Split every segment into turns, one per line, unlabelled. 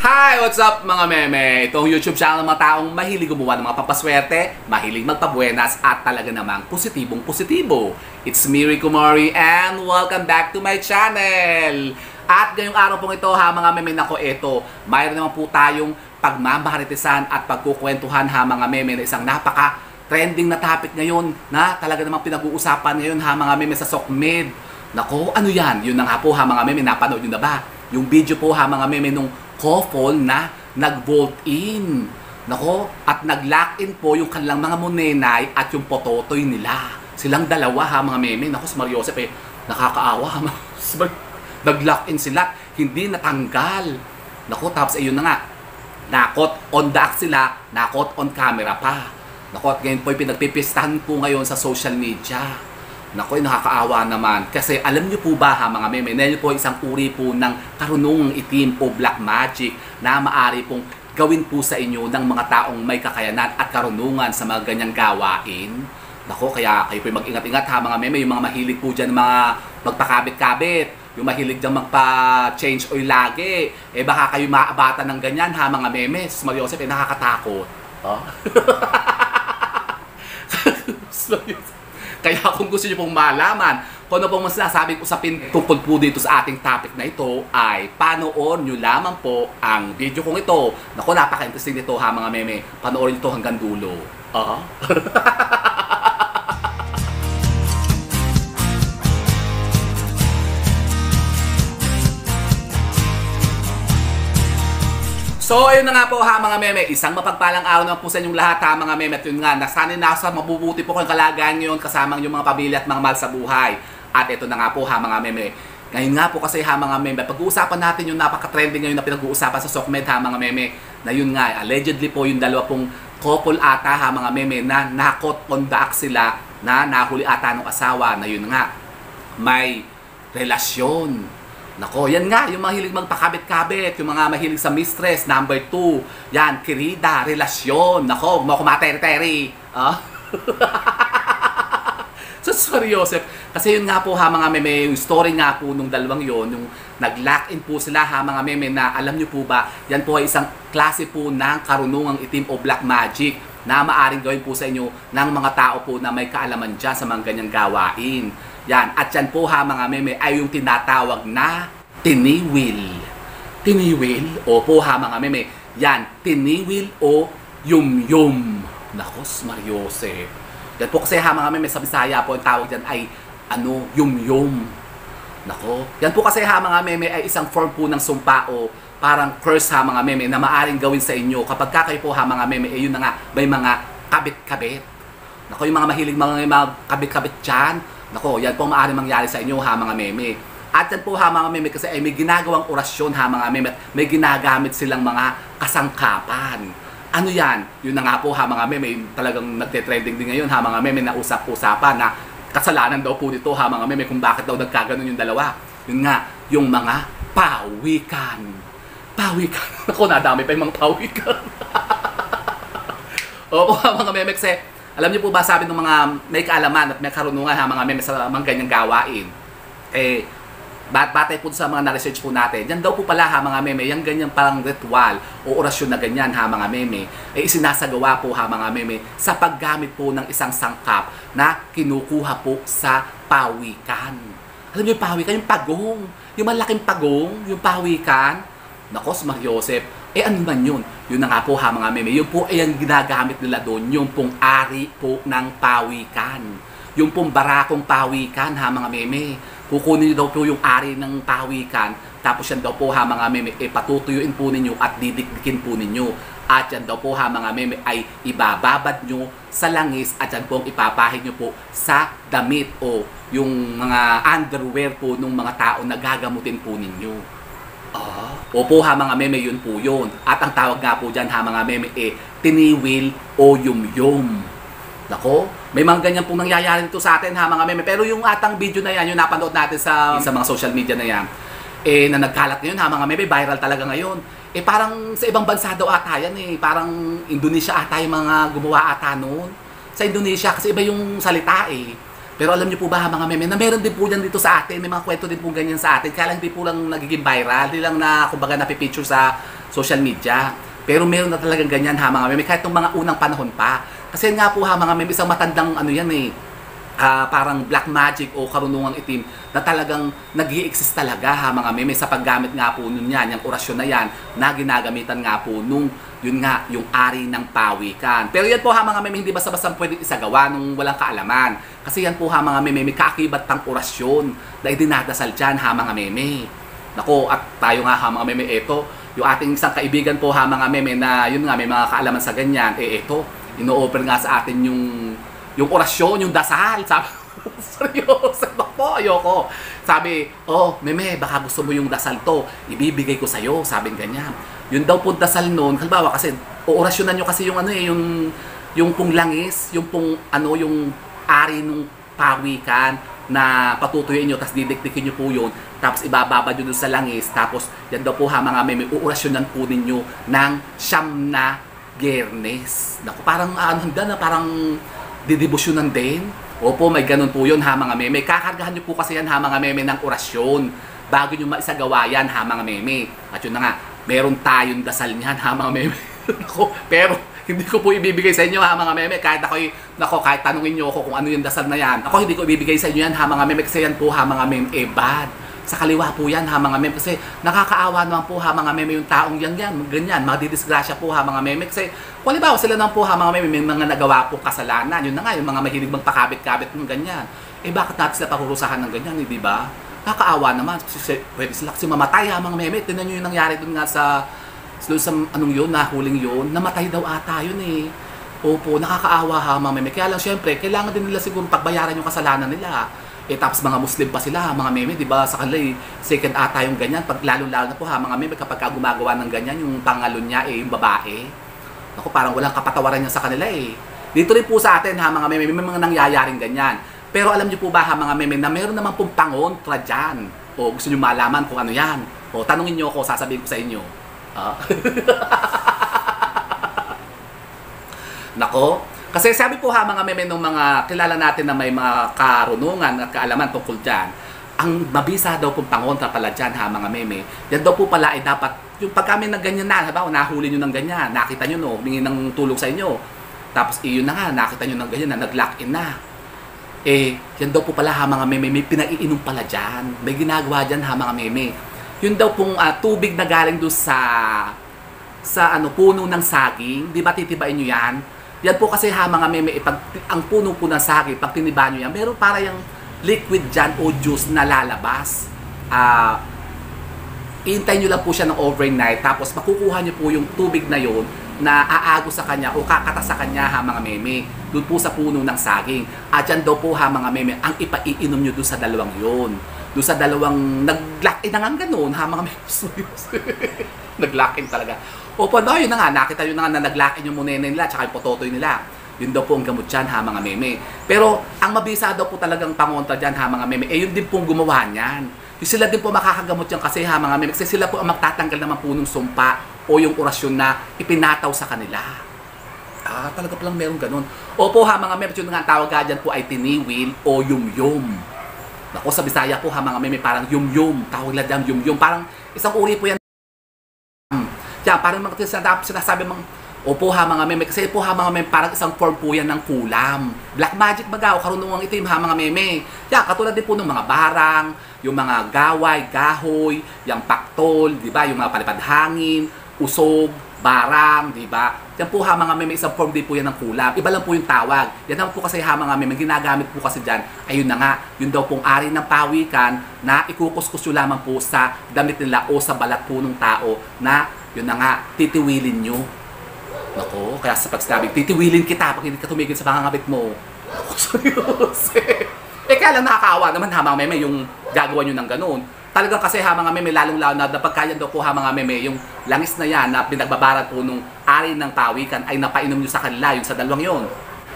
Hi! What's up mga meme? Itong YouTube channel ng mga taong mahilig gumawa ng mga papaswerte, mahilig magpabuenas at talaga namang positibong-positibo. It's me, Rico Mori, and welcome back to my channel! At ngayong araw pong ito ha mga meme, nako ito, mayroon naman po tayong pagmamaritisan at pagkukwentuhan ha mga meme na isang napaka-trending na topic ngayon na talaga namang pinag-uusapan ngayon ha mga meme sa SOCMED. Nako, ano yan? Yun na nga po ha mga meme, napanood nyo na ba? Yung video po ha mga meme nung couple na nag-vote in. Nako, at nag-lock in po yung kanilang mga monenay at yung pototoy nila. Silang dalawa ha mga meme. Nako, si Mario Joseph nakakaawa ha. Nag-lock in sila, hindi natanggal. Nako, tapos ayun na nga. Nakot on the act sila, nakot on camera pa. Nako, at ngayon po pinagpipistahan po ngayon sa social media. Naku, nakakaawa naman. Kasi alam niyo po ba ha mga meme, na yun po isang uri po ng karunungang itim o black magic na maaari pong gawin po sa inyo ng mga taong may kakayanan at karunungan sa mga ganyang gawain. Naku, kaya kayo po mag-ingat-ingat ha mga meme, yung mga mahilig po dyan mga magpakabit-kabit, yung mahilig dyan magpa-change oil lagi, baka kayo maabatan ng ganyan ha mga meme. Mario Joseph, nakakatakot. Huh? Kaya kung gusto niyo pong malaman kung ano pong masasabing usapin tungkol po dito sa ating topic na ito, ay panoorin nyo lamang po ang video kong ito. Naku, napaka-interesting nito ha mga meme. Panoorin nyo ito hanggang dulo. So, ayun na nga po ha mga meme, isang mapagpalang araw naman po sa inyong lahat ha mga meme. At yun nga, nasanay na sa mabubuti po kayong kalagayan ngayon kasama yung mga pamilya at mga mahal sa buhay. At ito na nga po ha mga meme. Ngayon nga po kasi ha mga meme, pag-uusapan natin yung napaka-trending ngayon na pinag-uusapan sa SOCMED ha mga meme. Na yun nga, allegedly po yung dalawa pong couple ata ha mga meme na nakot on the act sila na nahuli ata ng asawa na yun nga, may relasyon. Nako, yan nga, yung mahilig magpakabit-kabit, yung mga mahilig sa mistress, number 2. Yan, kirida, relasyon. Nako, mo kumateri-teri. So, sorry, Joseph. Kasi yun nga po ha, mga meme, yung story nga po nung dalawang yon, yung nag-lock in po sila ha, mga meme, na alam nyo po ba, yan po ay isang klase po ng karunungang itim o black magic na maaring gawin po sa inyo ng mga tao po na may kaalaman dyan sa mga ganyang gawain. Yan, at yan po ha mga meme ay yung tinatawag na tiniwil. Tiniwil? Opo ha mga meme. Yan, tiniwil o yum-yum. Nakos, Mario Joseph. Yan po kasi ha mga meme, sa Bisaya po ang tawag dyan ay yum-yum. Nako. Yan po kasi ha mga meme ay isang form po ng sumpa o parang curse ha mga meme na maaring gawin sa inyo kapag kayo po ha mga meme yun na nga, may mga kabit-kabit. Nako, yung mga mahilig mga kabit-kabit dyan, nako, yan po maaaring mangyari sa inyo ha mga meme. At yan po ha mga meme kasi ay may ginagawang orasyon ha mga meme at may ginagamit silang mga kasangkapan. Ano yan? Yun na nga po ha mga meme, talagang nagte-trending din ngayon ha mga meme na usap-usapan na kasalanan daw po dito ha mga meme kung bakit daw nagkaganon yung dalawa. Yun nga, yung mga pawikan. Pawikan. Ako, nadami pa yung mga pawikan. Opo ha mga meme kasi alam niyo po ba, sabi ng mga may kaalaman at may karunungan ha mga meme sa mga ganyang gawain, batay po sa mga na-research po natin, yan daw po pala ha mga meme, yung ganyang parang ritual o orasyon na ganyan ha mga meme, isinasagawa po ha mga meme sa paggamit po ng isang sangkap na kinukuha po sa pawikan. Alam niyo yung pawikan, yung pagong, yung malaking pagong, yung pawikan. Nakos, Mario Joseph, ano man yun? Yun na nga po ha mga meme, yun po ay ang ginagamit nila doon, yung pong ari po ng pawikan. Yung pong barakong pawikan ha mga meme. Kukunin nyo daw po yung ari ng pawikan, tapos yan daw po ha mga meme, patutuyuin po ninyo at didikdikin po ninyo. At yan daw po ha mga meme ay ibababad nyo sa langis at yan po ang ipapahid nyo po sa damit o yung mga underwear po ng mga tao na gagamutin po ninyo. Opo ha mga meme, yun po yun. At ang tawag nga po dyan ha mga meme tiniwil o yum-yum. Nako, may mga ganyan pong nangyayari dito sa atin ha mga meme. Pero yung atang video na yan, yung napanood natin sa mga social media na yan, na nagkalat ngayon ha mga meme, viral talaga ngayon. Parang sa ibang bansa daw ata yan parang Indonesia ata yung mga gumawa ata noon. Sa Indonesia kasi iba yung salita Pero alam niyo po ba mga meme, na meron din po yan dito sa atin, may mga kwento din po ganyan sa atin, kaya lang hindi po lang nagiging viral, hindi lang na kumbaga napipicture sa social media. Pero meron na talagang ganyan ha mga meme, kahit nung mga unang panahon pa. Kasi nga po ha mga meme, isang matandang ano yan eh, parang black magic o karunungang itim na talagang nag-i-exist talaga ha mga meme sa paggamit nga po nun yan, yung orasyon na yan na ginagamitan nga po nung yun nga, yung ari ng pawikan. Pero yan po ha mga meme, hindi basta-basta pwedeng isagawa nung walang kaalaman. Kasi yan po ha mga meme, may kaakibat ng orasyon na idinadasal dyan ha mga meme. Nako, at tayo nga ha mga meme, eto, yung ating isang kaibigan po ha mga meme na yun nga may mga kaalaman sa ganyan, eto, ino-offer nga sa atin yung orasyon, yung dasal. Sabi, seryoso po, ayoko. Sabi, oh meme, baka gusto mo yung dasal to, ibibigay ko sa'yo, sabi ganyan. Yun daw po dasal noon, halimbawa kasi, orasyonan nyo kasi yung ano eh, yung pong langis, yung pong ano, yung ari nung pawikan, na patutuyuin nyo, tapos didikdikin nyo po yun, tapos ibababa nyo dun sa langis, tapos yan daw po ha mga meme, uurasyonan po ninyo ng siyam na Biyernes. Naku, parang handa na, parang didibusyonan din. Opo, may ganun po yun ha mga meme. Kakargahan nyo po kasi yan ha mga meme ng orasyon bago nyo maisagawa yan ha mga meme. At yun na nga, meron tayong dasal niyan ha mga meme. Pero hindi ko po ibibigay sa inyo ha mga meme, kahit kahit tanungin niyo ako kung ano yung dasal na yan. Ako hindi ko ibibigay sa inyo yan ha mga meme, kasi yan po ha mga meme, bad. Sa kaliwa po yan ha mga meme, kasi nakakaawa naman po ha mga meme yung taong yan, ganyan, madidisgrasya po ha mga meme. Kasi kung halimbawa sila naman po ha mga meme, may mga nagawa pong kasalanan, yun na nga, yung mga mahilig magpakabit-kabit ng ganyan. Bakit natin sila pahurusahan ng ganyan, di ba? Nakakaawa naman, pwede sila kasi mamatay ha mga meme. Tingnan nyo yung nangyari dun nga sa anong yun, nahuling yun, namatay daw ata yun eh. Opo, nakakaawa ha mga meme. Kaya lang syempre, kailangan din nila siguro pagbayaran yung kasalanan nila. Tapos mga Muslim pa sila mga meme, di ba? Sa kanila second ata yung ganyan. Pag lalo-lalo na po ha mga meme, kapag gumagawa ng ganyan, yung pangalon niya yung babae. Ako, parang walang kapatawaran niya sa kanila eh. Dito rin po sa atin ha mga meme, may mga nangyayaring ganyan. Pero alam niyo po ba ha mga meme, na meron naman pong pangontra dyan. O gusto niyo malaman kung ano yan? O tanungin niyo ako, sasabihin ko sa inyo. Nako, kasi sabi po ha mga meme ng mga kilala natin na may mga karunungan at kaalaman tungkol dyan, ang mabisa daw pong pangontra pala dyan ha mga meme, yan daw po pala ay dapat, yung pag kami ng ganyan na, halimbawa nahuli nyo ng ganyan, nakita nyo no, humingi ng tulong sa inyo, tapos iyon na nga, nakita nyo ng ganyan na nag-lock in na, yan daw po pala ha mga meme, may pinaiinom pala dyan, may ginagawa dyan ha mga meme. Yun daw pong tubig na galing doon sa puno ng saging, di ba titibain nyo yan? Yan po kasi ha mga meme, ang puno po ng saging, pag tiniba nyo yan, meron para yung liquid dyan o juice na lalabas. Iintayin nyo lang po siya ng overnight, tapos makukuha nyo po yung tubig na yon na aago sa kanya o kakata sa kanya ha mga meme, doon po sa puno ng saging. At yan daw po ha mga meme, ang ipaiinom nyo doon sa dalawang yon. Doon sa dalawang nag-lock-in na nga gano'n ha mga meme. Nag-lock-in talaga. Opo, no, yun na nga, nakita yun na nga na nag-lock-in yung munene nila tsaka yung pototoy nila. Yun daw po ang gamot dyan ha mga meme. Pero ang mabisa daw po talagang pangontra dyan ha mga meme, yun din pong gumawa niyan. Yung sila din po makakagamot yan kasi ha mga meme, kasi sila po ang magtatanggal naman po ng sumpa o yung orasyon na ipinataw sa kanila. Talaga palang meron ganun. Opo ha mga meme, yun nga tawag dyan po ay tiniwil o yum-yum. Ako sa Bisaya po ha mga meme, parang yum-yum, tawag lang dyan yum-yum, parang isang uri po yan. Yan, parang mga sinasabi mga, opo ha mga meme, kasi po ha mga meme, parang isang form po yan ng kulam. Black magic baga o karunungang itim ha mga meme. Yan, katulad din po ng mga barang, yung mga gaway, gahoy, yung paktol, di ba, yung mga palipad hangin, usog, barang, di ba? Yan po ha mga meme, isang form din po yan ng kulam. Iba lang po yung tawag. Yan naman po kasi ha mga meme, ginagamit po kasi dyan, ayun na nga, yun daw pong ari ng pawikan na ikukuskus nyo lamang po sa damit nila o sa balat po ng tao na yun na nga, titiwilin nyo. Nako, kaya sa pagsabi, titiwilin kita pag hindi ka tumigil sa pangangabit mo. Ako, seryoso. Kaya lang nakakaawa naman ha mga meme, yung gagawa nyo ng ganun. Talagang kasi ha mga meme, lalong-lalo na pagkaya daw po ha mga meme, yung langis na yan na pinagbabarat po nung ari ng pawikan ay napainom nyo sa kanila, yung sa dalawang yon.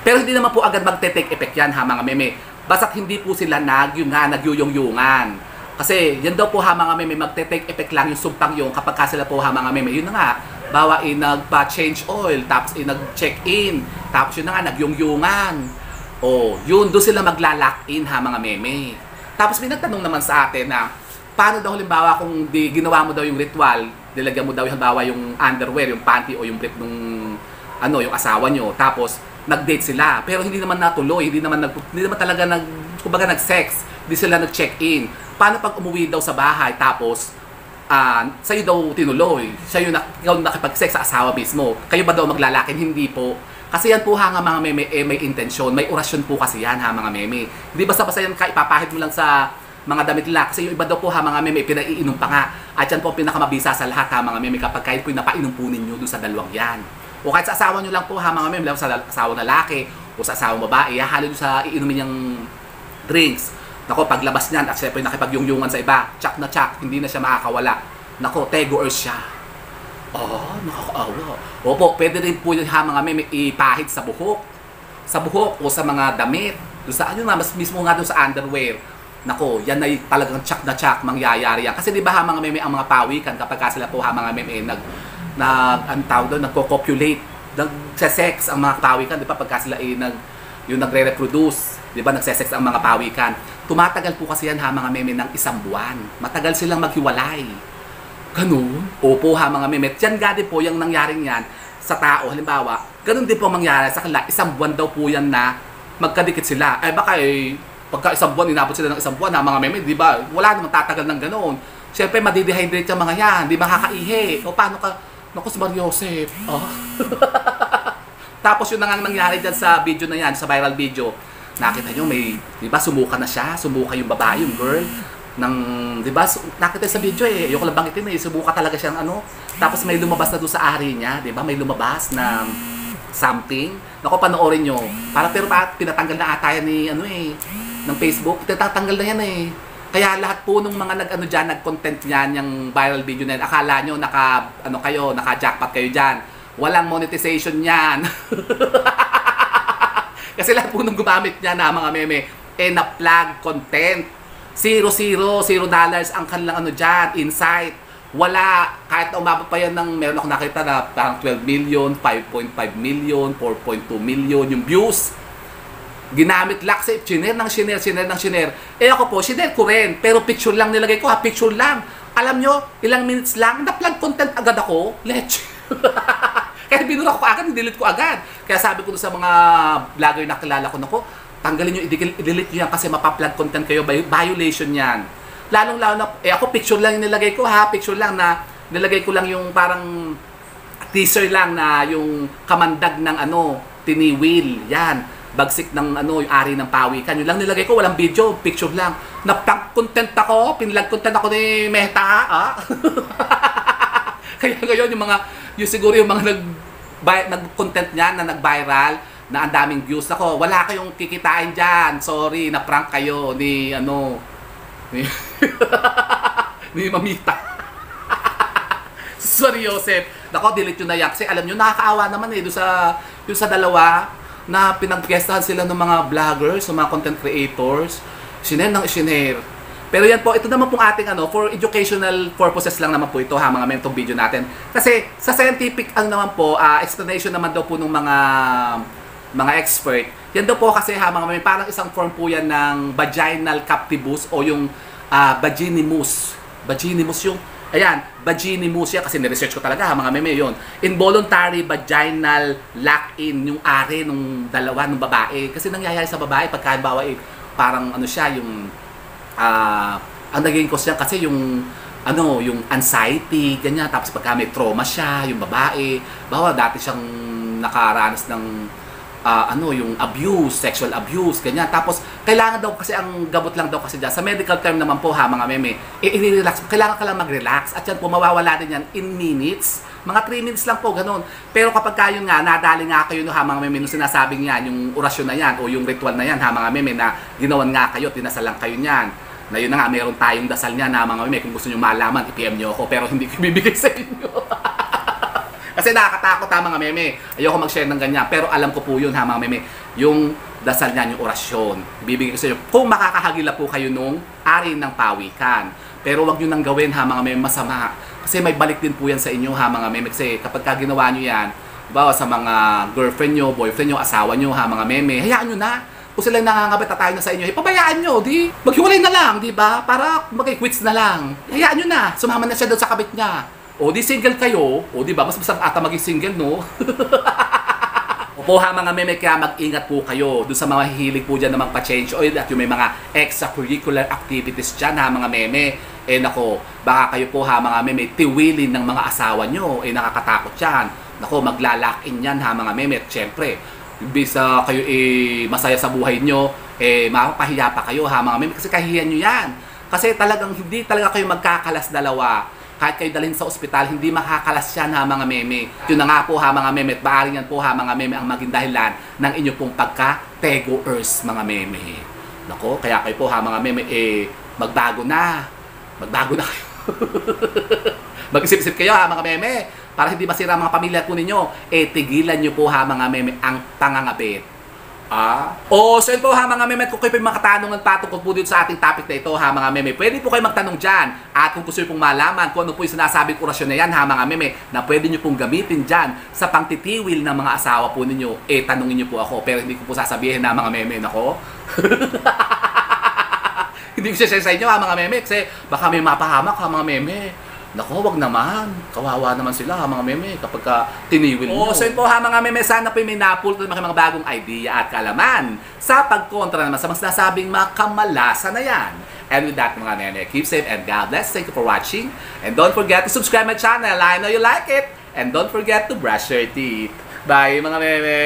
Pero hindi naman po agad magte-take effect yan ha mga meme. Basta't hindi po sila nagyuyong-yungan. Kasi yan daw po ha mga meme, magte-take effect lang yung sumpang yung kapag sila po ha mga meme. Yun na nga, bawa nagpa-change oil, tapos nag-check-in, tapos yun na nga, nagyungyungan. Yun, doon sila magla-lock-in ha mga meme. Tapos may nagtanong naman sa atin na, paano daw halimbawa kung ginawa mo daw yung ritual, nilagyan mo daw yung halimbawa yung underwear, yung panty o yung brief nung yung asawa nyo. Tapos nag-date sila, pero hindi naman natuloy, hindi naman talaga kumbaga nag-sex, hindi sila nag-check-in. Paano pag umuwi daw sa bahay tapos sa'yo daw tinuloy, ikaw nakipag-sex sa asawa mismo, kayo ba daw maglalakin? Hindi po. Kasi yan po mga meme, may intensyon, may orasyon po kasi yan mga meme. Hindi basta-basta yan ipapahid mo lang sa mga damit nila. Kasi yung iba daw po mga meme, pinaiinom pa nga. At yan po ang pinakamabisa sa lahat mga meme, kapag kahit po yung napainom po ninyo doon sa dalawang yan. O kahit sa asawa nyo lang po mga meme, sa asawang lalaki o sa asawang babae, hahalo nyo sa iinumin niyang drinks. Nako, paglabas niyan at syempre nakipagyungyungan sa iba, tsak na tsak, hindi na siya makakawala. Nako, tego or siya. Nakakaawa. Opo, pwede rin po yung mga meme ipahid sa buhok. Sa buhok o sa mga damit. Doon sa mas mismo nga doon sa underwear. Nako, yan ay talagang tsak na tsak mangyayari yan. Kasi di ba mga meme ang mga pawikan kapag sila po mga meme nagko-copulate, nagse-sex ang mga pawikan, di ba pagka sila yung nagre-reproduce, di ba nagse-sex ang mga pawikan. Tumatagal po kasi yan mga meme ng 1 buwan. Matagal silang maghiwalay. Ganun? Opo mga meme. Yan nga din po yung nangyaring yan sa tao. Halimbawa, ganun din po mangyari sa kanila. 1 buwan daw po yan na magkadikit sila. Ay baka pagka 1 buwan, inabot sila ng 1 buwan mga meme, di ba? Wala namang tatagal ng ganun. Siyempre, madidehydrate yung mga yan. Di makakaihi. O paano ka? Naku, si Mario Joseph. Tapos yun na nga nangyari dyan sa video na yan, sa viral video. Nakita nyo, di ba, sumuka na siya. Sumuka yung babae, yung girl. Di ba, nakita sa video ayoko lang bangitin subuka talaga siyang tapos may lumabas na doon sa ari niya, di ba, may lumabas na something. Naku, panoorin nyo. Pero pinatanggal na ata yan ng Facebook, tinatanggal na yan Kaya lahat po nung mga nag-content niyan, yung viral video na yan, akala nyo naka-jackpot kayo dyan. Walang monetization yan. Kasi lahat po nung gumamit niya na mga meme, na-plug content. $0 ang kanilang dyan, insight. Wala, kahit umabot pa yan ng, meron ako nakita na parang 12 million, 5.5 million, 4.2 million yung views. Ginamit lang kasi shiner ng shiner. Ako po, shiner ko rin, pero picture lang nilagay ko picture lang. Alam nyo, ilang minutes lang, na-plug content agad ako, let's. Kaya binura ko agad, delete ko agad. Kaya sabi ko sa mga vlogger na kilala ko, tanggalin nyo, i-delete nyo yan kasi mapa-plug content kayo, violation yan. Lalong-lalo na, ako picture lang yung nilagay ko picture lang na, nilagay ko lang yung parang teaser lang na yung kamandag ng tiniwil, yan, bagsik ng yung ari ng pawikan, yun lang nilagay ko, walang video, picture lang. Na-plug content ako, pinlag content ako ni Meta, Kaya ngayon siguro yung mga nag-content niyan na nag-viral, na ang daming views ako. Wala kayong kikitain dyan. Sorry, na-prank kayo ni ni Mamita. Sorry, Joseph. Nako, delete nyo na yan. Kasi alam nyo, nakakaawa naman doon sa dalawa na pinagpiestahan sila ng mga vloggers, ng mga content creators. Shiner ng shiner. Pero yan po, ito naman pong ating for educational purposes lang naman po ito mga mentong video natin. Kasi sa scientific naman po, explanation naman daw po ng mga expert. Yan daw po kasi mga meme, parang isang form po yan ng vaginal captivus o yung vaginimus. Vaginimus yung, vaginimus yan kasi niresearch ko talaga mga meme yun. Involuntary vaginal lock-in, yung are nung dalawa, nung babae. Kasi nangyayari sa babae pagka halimbawa parang siya, yung ang naging cause niya kasi yung yung anxiety, ganyan. Tapos pagka may trauma siya, yung babae, bawa dati siyang nakaranas ng yung abuse, sexual abuse, ganyan. Tapos, kailangan daw kasi, ang gamot lang daw kasi dyan, sa medical term naman po mga meme, i-relax, kailangan ka lang mag-relax, at yan po, mawawala din yan in minutes, mga 3 minutes lang po, ganun. Pero kapag kayo nga, nadali nga kayo mga meme, nung sinasabing yan, yung orasyon na yan, o yung ritual na yan, mga meme, na ginawan nga kayo, tinasalang kayo niyan, na yun na nga, meron tayong dasal niyan, mga meme, kung gusto nyo malaman, i-PM nyo ako, pero hindi ko bibigay sa inyo. Kasi nakakatakot mga meme. Ayoko mag-share ng ganyan. Pero alam ko po yun mga meme. Yung dasal niyan, yung orasyon. Bibigay ko sa inyo. Kung makakahagila po kayo nung ari ng pawikan. Pero wag nyo nang gawin mga meme, masama. Kasi may balik din po yan sa inyo mga meme. Kasi kapag ginawa nyo yan, diba, sa mga girlfriend nyo, boyfriend nyo, asawa nyo mga meme, hayaan nyo na. Kung sila nangangabit tayo na sa inyo, ipabayaan nyo, di maghiwalay na lang, di ba? Para mag-quits na lang. Hayaan nyo na. Sumama na siya doon sa kabit niya. O di single kayo, o di ba? Mas masarap ata maging single, no? Opo ha mga meme, kaya mag-ingat po kayo doon sa mga hihilig po dyan na magpa-change oil at yung may mga extracurricular activities dyan ha mga meme. Nako, baka kayo po ha mga meme, tiwilin ng mga asawa nyo. Nakakatakot yan. Nako, maglalak-in yan ha mga meme. At syempre, bisa kayo masaya sa buhay nyo, mapapahiya pa kayo ha mga meme. Kasi kahihiyan nyo yan. Kasi talagang hindi talaga kayo magkakalas dalawa. Kahit kayo dalhin sa ospital, hindi makakalas yan ha mga meme. Yun na nga po ha mga meme, at baaring yan po ha mga meme ang maging dahilan ng inyo pong pagka-tegoers mga meme. Nako, kaya kayo po ha mga meme, magbago na. Magbago na kayo. Mag-isip-isip kayo ha mga meme, para hindi masira ang mga pamilya po ninyo. Tigilan nyo po ha mga meme ang pangangabit. So yun po ha mga meme, kung kayo po yung mga katanungan patungkol po dito sa ating topic na ito ha mga meme, pwede po kayo magtanong dyan. At kung gusto nyo pong malaman kung ano po yung sinasabing orasyon na yan ha mga meme, na pwede nyo pong gamitin dyan sa pangtitiwil ng mga asawa po ninyo, tanungin nyo po ako. Pero hindi ko po sasabihin na mga meme, nako. Hindi ko siya sa inyo ha mga meme, kasi baka may mapahamak ha mga meme. Nako, wag naman. Kawawa naman sila ha mga meme kapag tiniwil nyo. So yun po ha mga meme, sana po may napulot ng mga bagong idea at kalaman sa pagkontra naman sa mga sinasabing mga kamalasan na yan. And with that mga meme, keep safe and God bless. Thank you for watching. And don't forget to subscribe my channel. I know you like it. And don't forget to brush your teeth. Bye mga meme.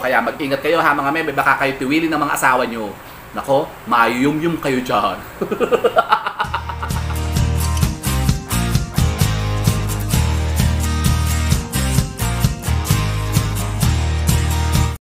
Kaya mag-ingat kayo ha mga meme, baka kayo tiwilin ng mga asawa nyo. Nako, mayum-yum kayo dyan.